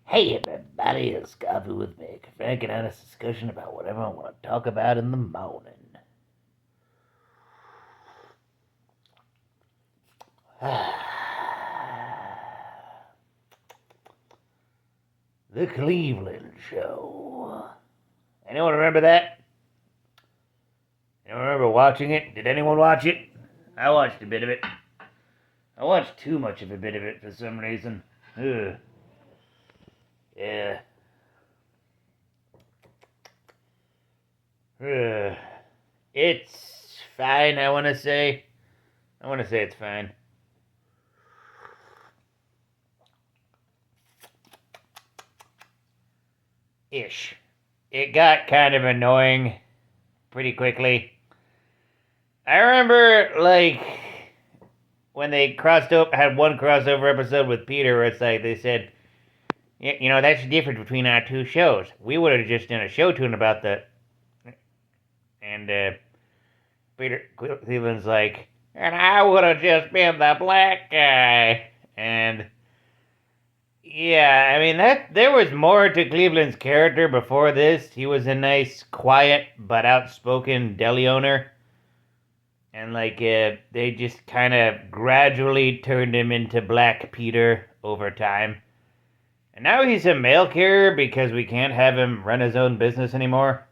Hey everybody, it's Coffee with Mick. Frank and honest discussion about whatever I want to talk about in the morning. The Cleveland Show. Anyone remember that? Anyone remember watching it? Did anyone watch it? I watched a bit of it. I watched too much of a bit of it for some reason. Ugh. Yeah. Ugh. It's fine, I want to say. It's fine. Ish. It got kind of annoying pretty quickly. I remember, when they had one crossover episode with Peter where it's like they said, that's the difference between our two shows. We would have just done a show tune about that. And Peter Cleveland's like, and I would have just been the black guy. And yeah, I mean there was more to Cleveland's character before this. He was a nice, quiet but outspoken deli owner, and they just kind of gradually turned him into Black Peter over time. And now he's a mail carrier because we can't have him run his own business anymore.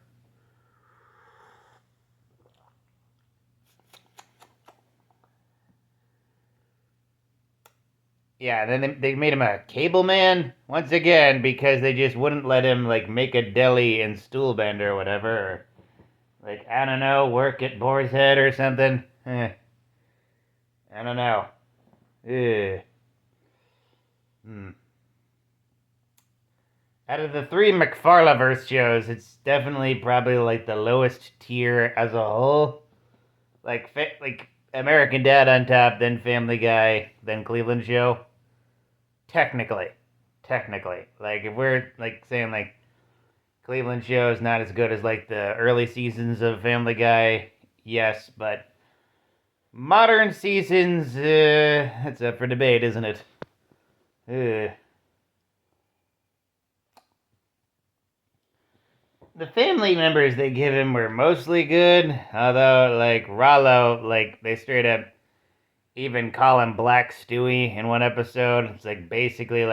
Yeah, then they made him a cable man once again because they just wouldn't let him make a deli in Stoolbend or whatever, or I don't know, work at Boar's Head or something. I don't know. Ugh. Hmm. Out of the three McFarlaverse shows, it's definitely probably the lowest tier as a whole. Like American Dad on top, then Family Guy, then Cleveland Show. Technically, if we're saying Cleveland Show is not as good as the early seasons of Family Guy, yes, but modern seasons, that's up for debate, isn't it? The family members they give him were mostly good, although Rollo, they straight up even call him Black Stewie in one episode. It's basically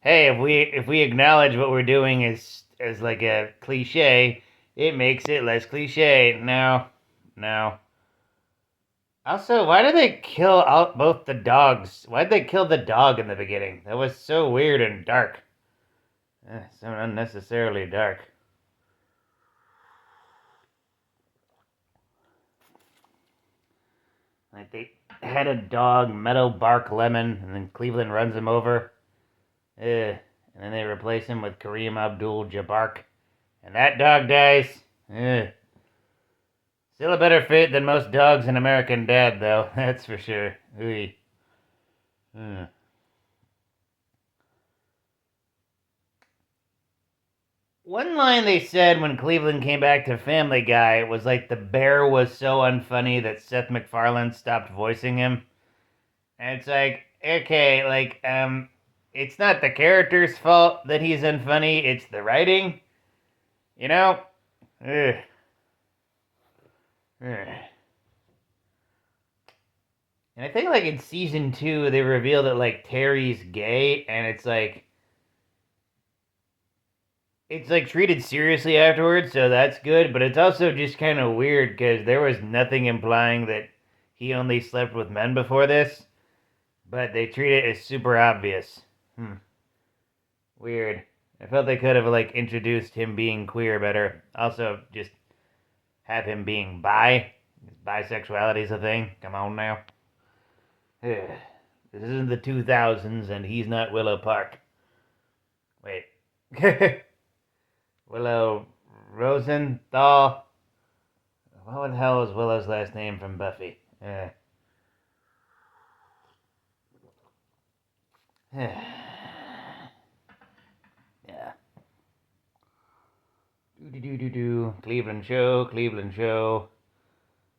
hey, if we acknowledge what we're doing as a cliche, it makes it less cliche. No. Also, why did they kill both the dogs? Why did they kill the dog in the beginning? That was so weird and dark. So unnecessarily dark. They had a dog, Meadow Bark Lemon, and then Cleveland runs him over. And then they replace him with Kareem Abdul-Jabbar, and that dog dies. Still a better fit than most dogs in American Dad, though. That's for sure. One line they said when Cleveland came back to Family Guy was the bear was so unfunny that Seth MacFarlane stopped voicing him. And it's okay, it's not the character's fault that he's unfunny, it's the writing. You know? Ugh. Ugh. And I think in season 2 they revealed that Terry's gay, and it's treated seriously afterwards, so that's good, but it's also just kind of weird because there was nothing implying that he only slept with men before this, but they treat it as super obvious. Weird. I felt they could have introduced him being queer better. Also, just have him being bi. Bisexuality is a thing. Come on now. This isn't the 2000s, and he's not Willow Park. Wait. Willow Rosenthal. What the hell is Willow's last name from Buffy? Yeah. Cleveland Show.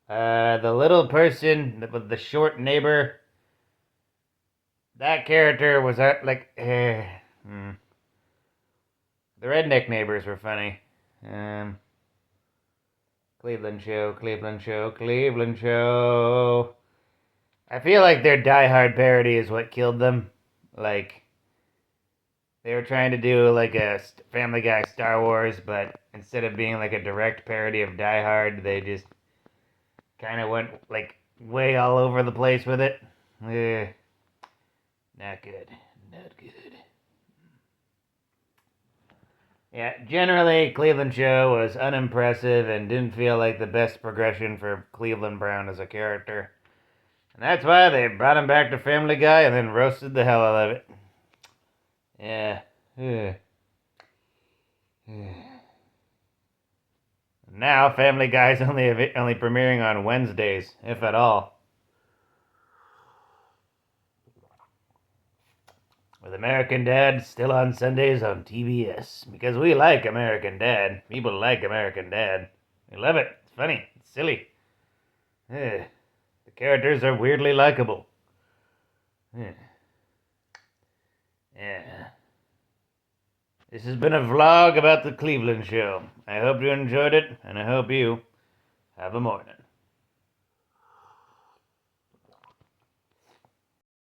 The little person with the short neighbor. That character was The redneck neighbors were funny. Cleveland Show, Cleveland Show, Cleveland Show. I feel like their Die Hard parody is what killed them. Like, they were trying to do like a Family Guy Star Wars, but instead of being like a direct parody of Die Hard, they just kind of went like way all over the place with it. Not good. Not good. Yeah, generally, Cleveland Show was unimpressive and didn't feel like the best progression for Cleveland Brown as a character. And that's why they brought him back to Family Guy and then roasted the hell out of it. Yeah. Now, Family Guy's only premiering on Wednesdays, if at all. With American Dad still on Sundays on TBS. Because we like American Dad. People like American Dad. We love it. It's funny. It's silly. The characters are weirdly likable. Yeah. This has been a vlog about the Cleveland Show. I hope you enjoyed it, and I hope you have a morning.